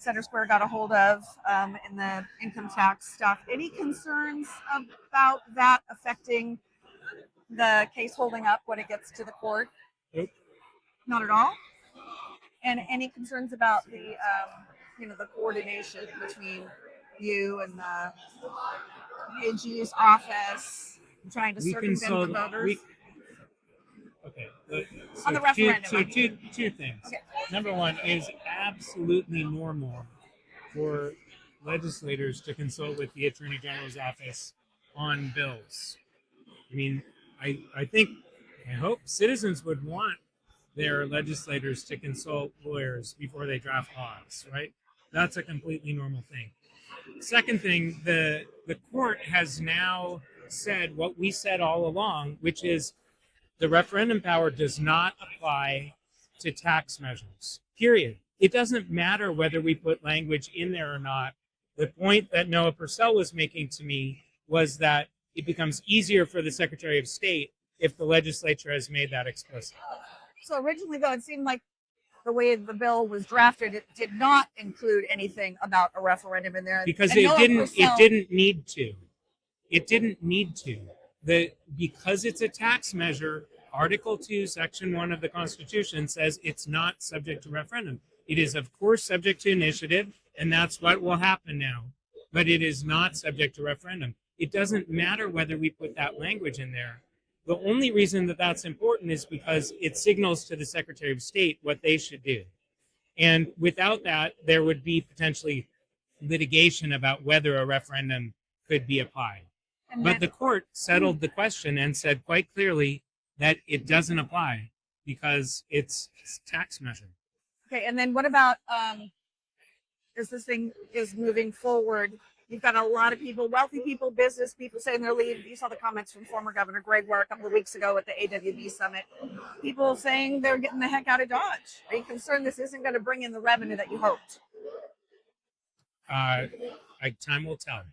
Center Square got a hold of in the income tax stuff. Any concerns about that affecting the case holding up when it gets to the court? Nope. Not at all. And any concerns about the the coordination between you and the AG's office trying to circumvent the voters? Okay. So on the referendum. two things. Okay. Number one is absolutely normal for legislators to consult with the Attorney General's office on bills. I mean, I hope citizens would want their legislators to consult lawyers before they draft laws, right? That's a completely normal thing. Second thing, the court has now said what we said all along, which is the referendum power does not apply to tax measures, period. It doesn't matter whether we put language in there or not. The point that Noah Purcell was making to me was that it becomes easier for the Secretary of State if the legislature has made that explicit. So originally, though, it seemed like the way the bill was drafted, it did not include anything about a referendum in there. Because it didn't need to. It didn't need to. Because it's a tax measure, Article 2, Section 1 of the Constitution says it's not subject to referendum. It is, of course, subject to initiative, and that's what will happen now. But it is not subject to referendum. It doesn't matter whether we put that language in there. The only reason that that's important is because it signals to the Secretary of State what they should do. And without that, there would be potentially litigation about whether a referendum could be applied. But the court settled the question and said quite clearly that it doesn't apply because it's a tax measure. Okay, and then what about as this thing is moving forward? You've got a lot of people, wealthy people, business people saying they're leaving. You saw the comments from former Governor Gregoire a couple of weeks ago at the AWB summit. People saying they're getting the heck out of Dodge. Are you concerned this isn't going to bring in the revenue that you hoped? Time will tell.